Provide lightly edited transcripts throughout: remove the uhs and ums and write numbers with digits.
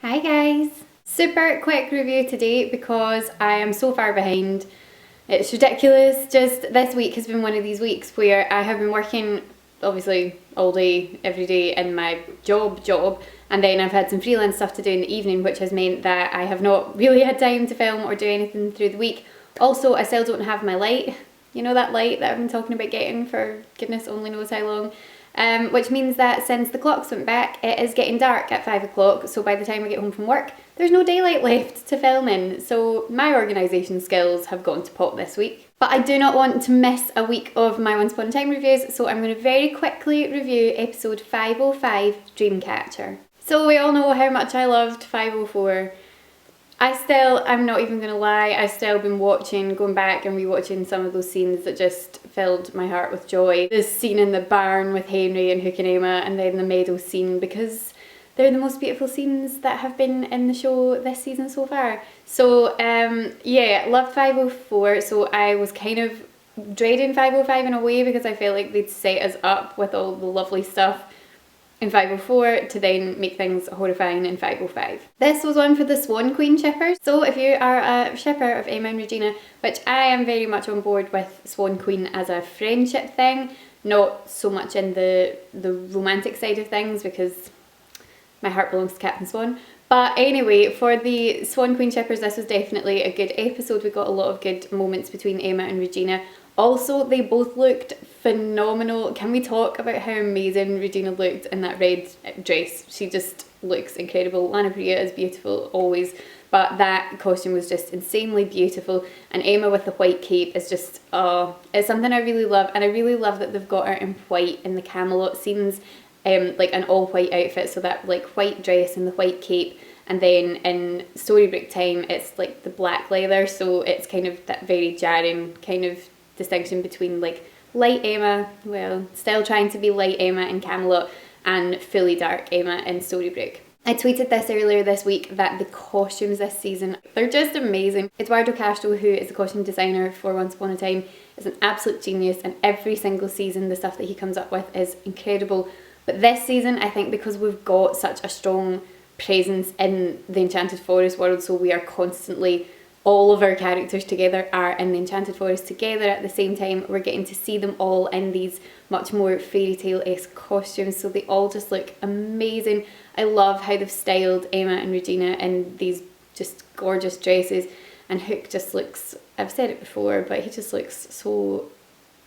Hi guys! Super quick review today because I am so far behind. It's ridiculous. Just this week has been one of these weeks where I have been working obviously all day, every day in my job, and then I've had some freelance stuff to do in the evening, which has meant that I have not really had time to film or do anything through the week. Also, I still don't have my light. You know, that light that I've been talking about getting for goodness only knows how long. Which means that since the clocks went back, it is getting dark at 5 o'clock, so by the time I get home from work, there's no daylight left to film in, so my organisation skills have gone to pot this week. But I do not want to miss a week of my Once Upon a Time reviews, so I'm going to very quickly review episode 505, Dreamcatcher. So we all know how much I loved 504. I'm not even going to lie, I've still been going back and rewatching some of those scenes that just filled my heart with joy. This scene in the barn with Henry and Hook and Emma, and then the meadow scene, because they're the most beautiful scenes that have been in the show this season so far. So yeah, loved 504, so I was kind of dreading 505 in a way because I felt like they'd set us up with all the lovely stuff in 504 to then make things horrifying in 505. This was one for the Swan Queen shippers. So if you are a shipper of Emma and Regina, which I am very much on board with Swan Queen as a friendship thing, not so much in the romantic side of things because my heart belongs to Captain Swan. But anyway, for the Swan Queen shippers, this was definitely a good episode. We got a lot of good moments between Emma and Regina. Also, they both looked phenomenal. Can we talk about how amazing Regina looked in that red dress? She just looks incredible. Lana Priya is beautiful always, but that costume was just insanely beautiful. And Emma with the white cape is just, it's something I really love. And I really love that they've got her in white in the Camelot scenes, like an all white outfit. So that like white dress and the white cape. And then in Storybook time, it's like the black leather. So it's kind of that very jarring kind of distinction between like light Emma, well, still trying to be light Emma in Camelot, and fully dark Emma in Storybook. I tweeted this earlier this week that the costumes this season, they're just amazing. Eduardo Castro, who is the costume designer for Once Upon a Time, is an absolute genius, and every single season the stuff that he comes up with is incredible. But this season, I think because we've got such a strong presence in the Enchanted Forest world, so we are constantly, all of our characters together are in the Enchanted Forest together at the same time. We're getting to see them all in these much more fairy tale-esque costumes, so they all just look amazing. I love how they've styled Emma and Regina in these just gorgeous dresses, and Hook just looks, I've said it before, but he just looks so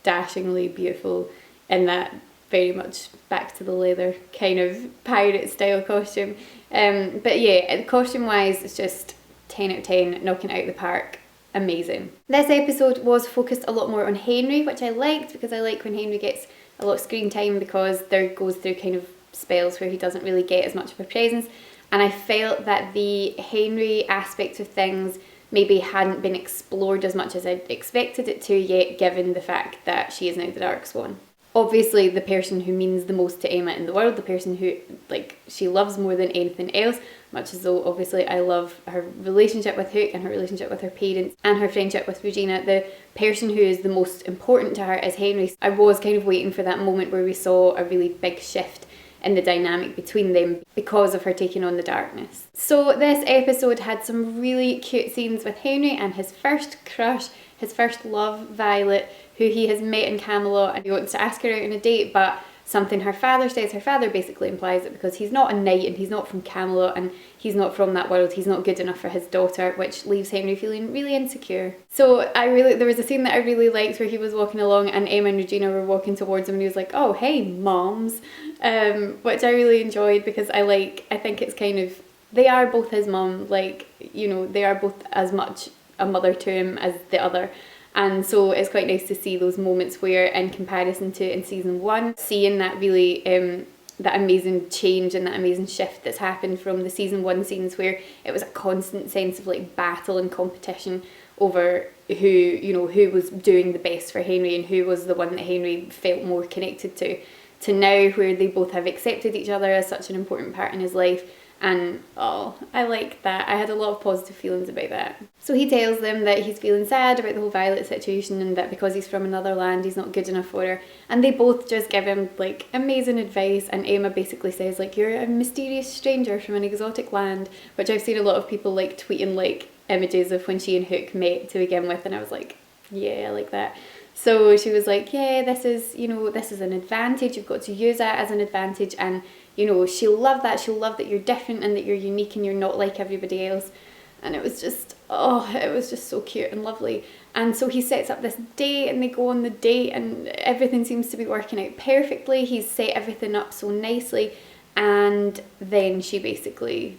dashingly beautiful in that very much back to the leather kind of pirate style costume. But yeah, costume wise, it's just 10 out of 10, knocking it out of the park, amazing. This episode was focused a lot more on Henry, which I liked because I like when Henry gets a lot of screen time because there goes through kind of spells where he doesn't really get as much of a presence, and I felt that the Henry aspect of things maybe hadn't been explored as much as I'd expected it to yet, given the fact that she is now the Dark Swan. Obviously the person who means the most to Emma in the world, the person who like she loves more than anything else, much as though obviously I love her relationship with Hook and her relationship with her parents and her friendship with Regina, the person who is the most important to her is Henry. I was kind of waiting for that moment where we saw a really big shift in the dynamic between them because of her taking on the darkness. So this episode had some really cute scenes with Henry and his first crush, his first love, Violet, who he has met in Camelot, and he wants to ask her out on a date, but something her father says, her father basically implies that because he's not a knight and he's not from Camelot and he's not from that world, he's not good enough for his daughter, which leaves Henry feeling really insecure. So there was a scene that I really liked where he was walking along and Emma and Regina were walking towards him and he was like, oh hey moms, which I really enjoyed because I think it's kind of, they are both his mum, like, you know, they are both as much a mother to him as the other. And so it's quite nice to see those moments where, in comparison to in season 1, seeing that really, that amazing change and that amazing shift that's happened from the season 1 scenes where it was a constant sense of like battle and competition over who was doing the best for Henry and who was the one that Henry felt more connected to now where they both have accepted each other as such an important part in his life And oh, I like that. I had a lot of positive feelings about that. So he tells them that he's feeling sad about the whole Violet situation and that because he's from another land, he's not good enough for her. And they both just give him like amazing advice. And Emma basically says like, you're a mysterious stranger from an exotic land, which I've seen a lot of people like tweeting like images of when she and Hook met to begin with. And I was like, yeah, I like that. So she was like, yeah, this is, you know, this is an advantage. You've got to use that as an advantage. And you know, she'll love that. She'll love that you're different and that you're unique and you're not like everybody else. And it was just, oh, it was just so cute and lovely. And so he sets up this date and they go on the date and everything seems to be working out perfectly. He's set everything up so nicely. And then she basically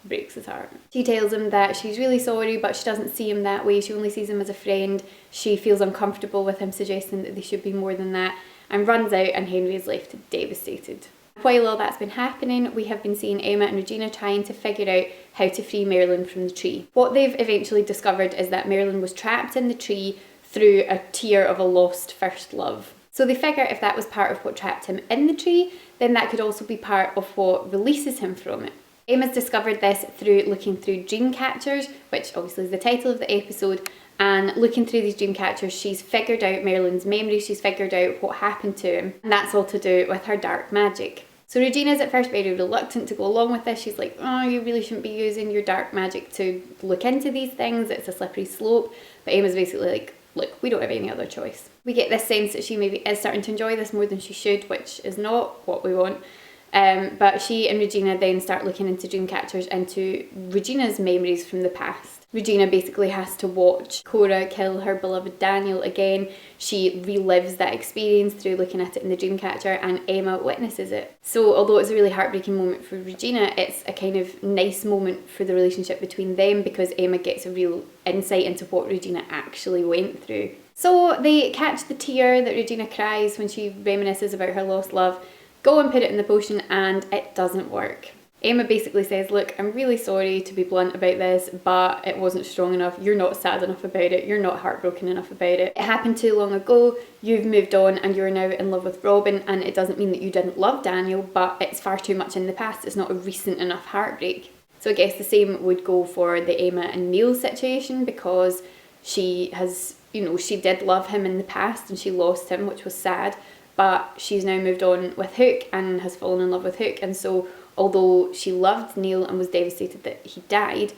breaks his heart. She tells him that she's really sorry, but she doesn't see him that way. She only sees him as a friend. She feels uncomfortable with him suggesting that they should be more than that, and runs out, and Henry is left devastated. While all that's been happening, we have been seeing Emma and Regina trying to figure out how to free Marilyn from the tree. What they've eventually discovered is that Marilyn was trapped in the tree through a tear of a lost first love. So they figure if that was part of what trapped him in the tree, then that could also be part of what releases him from it. Emma's discovered this through looking through Dreamcatchers, which obviously is the title of the episode, and looking through these Dreamcatchers, she's figured out Marilyn's memory, she's figured out what happened to him, and that's all to do with her dark magic. So Regina's at first very reluctant to go along with this. She's like, oh, you really shouldn't be using your dark magic to look into these things. It's a slippery slope. But Emma's basically like, look, we don't have any other choice. We get this sense that she maybe is starting to enjoy this more than she should, which is not what we want. But she and Regina then start looking into Dreamcatchers, into Regina's memories from the past. Regina basically has to watch Cora kill her beloved Daniel again. She relives that experience through looking at it in the Dreamcatcher, and Emma witnesses it. So although it's a really heartbreaking moment for Regina, it's a kind of nice moment for the relationship between them because Emma gets a real insight into what Regina actually went through. So they catch the tear that Regina cries when she reminisces about her lost love, go and put it in the potion, and it doesn't work. Emma basically says, look, I'm really sorry to be blunt about this, but it wasn't strong enough. You're not sad enough about it. You're not heartbroken enough about it. It happened too long ago. You've moved on and you're now in love with Robin, and it doesn't mean that you didn't love Daniel, but it's far too much in the past. It's not a recent enough heartbreak. So I guess the same would go for the Emma and Neil situation, because she has, you know, she did love him in the past and she lost him, which was sad, but she's now moved on with Hook and has fallen in love with Hook, and so although she loved Neil and was devastated that he died,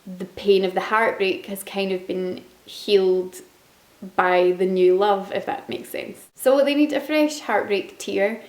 the pain of the heartbreak has kind of been healed by the new love, if that makes sense. So they need a fresh heartbreak tear.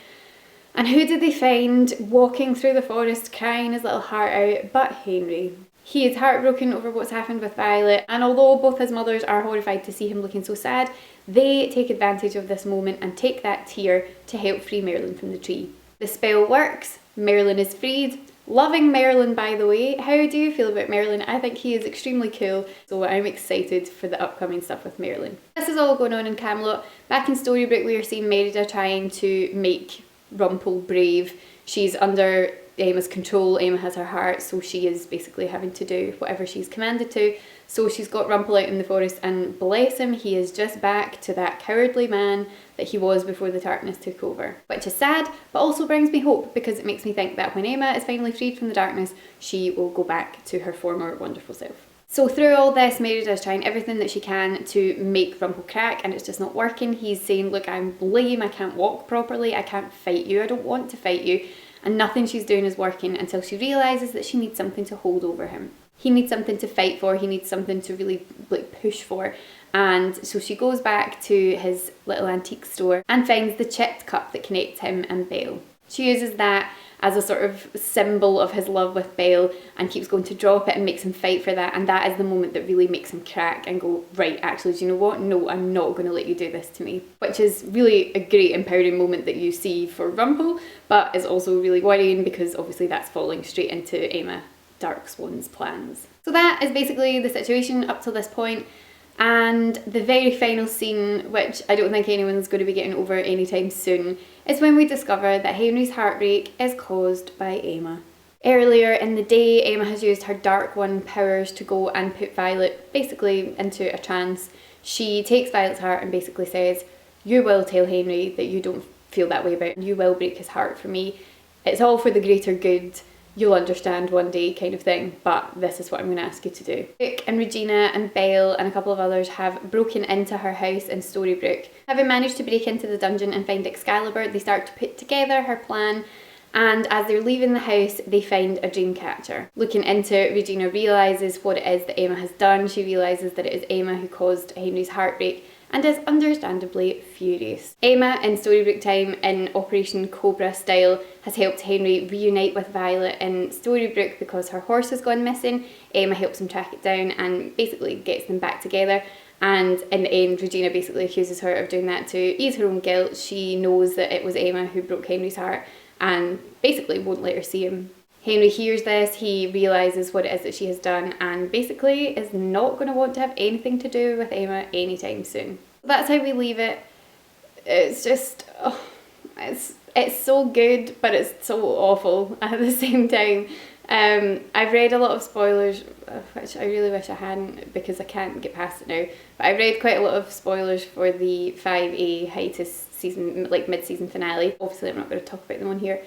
And who did they find walking through the forest crying his little heart out but Henry? He is heartbroken over what's happened with Violet, and although both his mothers are horrified to see him looking so sad, they take advantage of this moment and take that tear to help free Marilyn from the tree. The spell works. Marilyn is freed. Loving Marilyn, by the way. How do you feel about Marilyn? I think he is extremely cool, so I'm excited for the upcoming stuff with Marilyn. This is all going on in Camelot. Back in Storybrooke, we are seeing Merida trying to make Rumpel brave. She's under Emma's control. Emma has her heart, so she is basically having to do whatever she's commanded to. So she's got Rumpel out in the forest, and bless him, he is just back to that cowardly man that he was before the darkness took over. Which is sad, but also brings me hope, because it makes me think that when Emma is finally freed from the darkness, she will go back to her former wonderful self. So through all this, Merida is trying everything that she can to make Rumpel crack, and it's just not working. He's saying, look, I'm lame, I can't walk properly, I can't fight you, I don't want to fight you. And nothing she's doing is working until she realises that she needs something to hold over him. He needs something to fight for, he needs something to really push for. And so she goes back to his little antique store and finds the chipped cup that connects him and Belle. She uses that as a sort of symbol of his love with Belle and keeps going to drop it and makes him fight for that, and that is the moment that really makes him crack and go, right, actually, do you know what? No, I'm not going to let you do this to me. Which is really a great empowering moment that you see for Rumpel, but is also really worrying because obviously that's falling straight into Emma Darkswan's plans. So that is basically the situation up till this point. And the very final scene, which I don't think anyone's going to be getting over anytime soon, is when we discover that Henry's heartbreak is caused by Emma. Earlier in the day, Emma has used her Dark One powers to go and put Violet basically into a trance. She takes Violet's heart and basically says, you will tell Henry that you don't feel that way about him. You will break his heart for me. It's all for the greater good. you'll understand one day kind of thing, but this is what I'm going to ask you to do. Hook and Regina and Belle and a couple of others have broken into her house in Storybrooke. Having managed to break into the dungeon and find Excalibur, they start to put together her plan, and as they're leaving the house, they find a Dreamcatcher. Looking into it, Regina realises what it is that Emma has done. She realises that it is Emma who caused Henry's heartbreak, and is understandably furious. Emma, in Storybrooke time, in Operation Cobra style, has helped Henry reunite with Violet in Storybrooke because her horse has gone missing. Emma helps him track it down and basically gets them back together. And in the end, Regina basically accuses her of doing that to ease her own guilt. She knows that it was Emma who broke Henry's heart and basically won't let her see him. Henry hears this, he realises what it is that she has done, and basically is not going to want to have anything to do with Emma anytime soon. That's how we leave it. It's just, it's so good, but it's so awful at the same time. I've read a lot of spoilers, which I really wish I hadn't because I can't get past it now. But I've read quite a lot of spoilers for the 5A hiatus season, like mid-season finale. Obviously I'm not going to talk about them on here.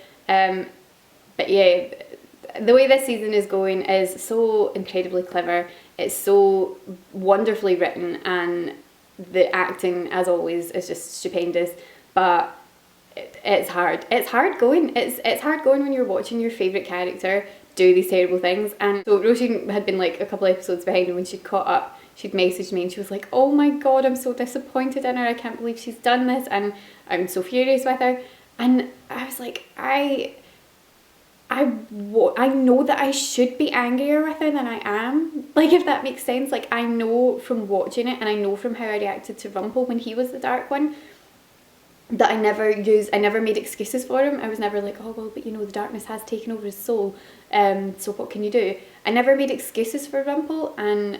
But yeah, the way this season is going is so incredibly clever. It's so wonderfully written, and the acting, as always, is just stupendous. But it's hard. It's hard going. It's hard going when you're watching your favourite character do these terrible things. And so Roisin had been like a couple episodes behind, and when she'd caught up, she'd messaged me and she was like, "Oh my god, I'm so disappointed in her. I can't believe she's done this, and I'm so furious with her." And I was like, I know that I should be angrier with her than I am. Like, if that makes sense. Like, I know from watching it, and I know from how I reacted to Rumpel when he was the Dark One, that I never made excuses for him. I was never like, oh well, but you know, the darkness has taken over his soul, so what can you do? I never made excuses for Rumpel, and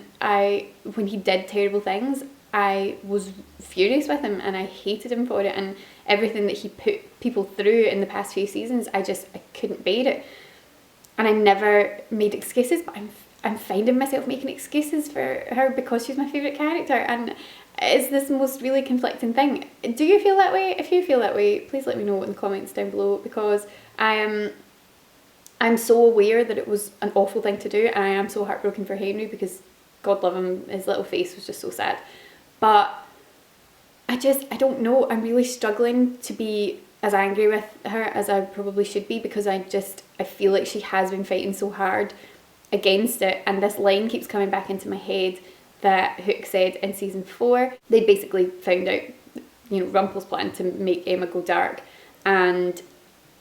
when he did terrible things, I was furious with him and I hated him for it, and everything that he put people through in the past few seasons, I couldn't bear it. And I never made excuses, but I'm finding myself making excuses for her because she's my favourite character, and it's this most really conflicting thing. Do you feel that way? If you feel that way, please let me know in the comments down below, because I'm so aware that it was an awful thing to do, and I am so heartbroken for Henry because, God love him, his little face was just so sad. But I don't know, I'm really struggling to be as angry with her as I probably should be, because I feel like she has been fighting so hard against it, and this line keeps coming back into my head that Hook said in season 4. They basically found out, you know, Rumpel's plan to make Emma go dark, and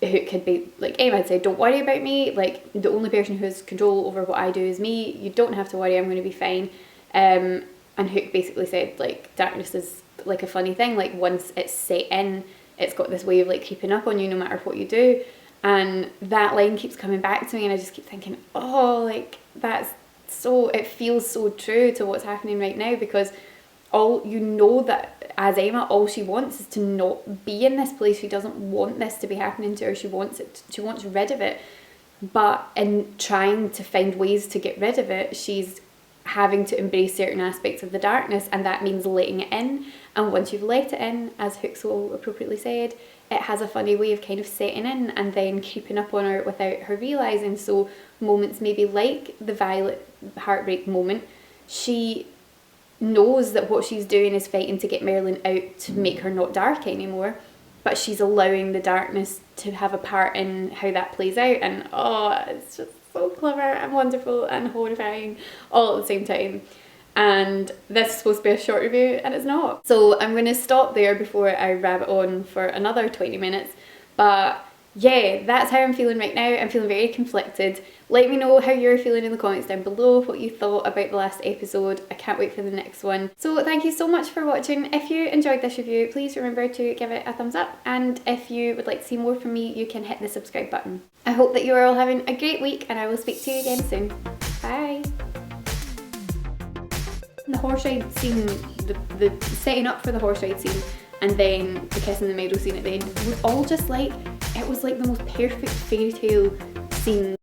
Hook had been like, Emma had said, don't worry about me, like, the only person who has control over what I do is me, you don't have to worry, I'm going to be fine. And Hook basically said, like, darkness is like a funny thing, like, once it's set in, it's got this way of like creeping up on you no matter what you do. And that line keeps coming back to me, and I just keep thinking, oh, like, it feels so true to what's happening right now, because that as Emma, all she wants is to not be in this place. She doesn't want this to be happening to her. She wants rid of it. But in trying to find ways to get rid of it, she's having to embrace certain aspects of the darkness, and that means letting it in. And once you've let it in, as Hook so appropriately said, it has a funny way of kind of setting in and then creeping up on her without her realising. So moments maybe like the Violet heartbreak moment, she knows that what she's doing is fighting to get Merlin out to make her not dark anymore, but she's allowing the darkness to have a part in how that plays out. And oh, it's just so clever and wonderful and horrifying all at the same time. And this is supposed to be a short review, and it's not. So I'm going to stop there before I rabbit on for another 20 minutes. But yeah, that's how I'm feeling right now. I'm feeling very conflicted. Let me know how you're feeling in the comments down below, what you thought about the last episode. I can't wait for the next one. So thank you so much for watching. If you enjoyed this review, please remember to give it a thumbs up. And if you would like to see more from me, you can hit the subscribe button. I hope that you are all having a great week, and I will speak to you again soon. Bye. The horse ride scene, the setting up for the horse ride scene, and then the kiss in the meadow scene at the end was all just like, it was like the most perfect fairy tale scene.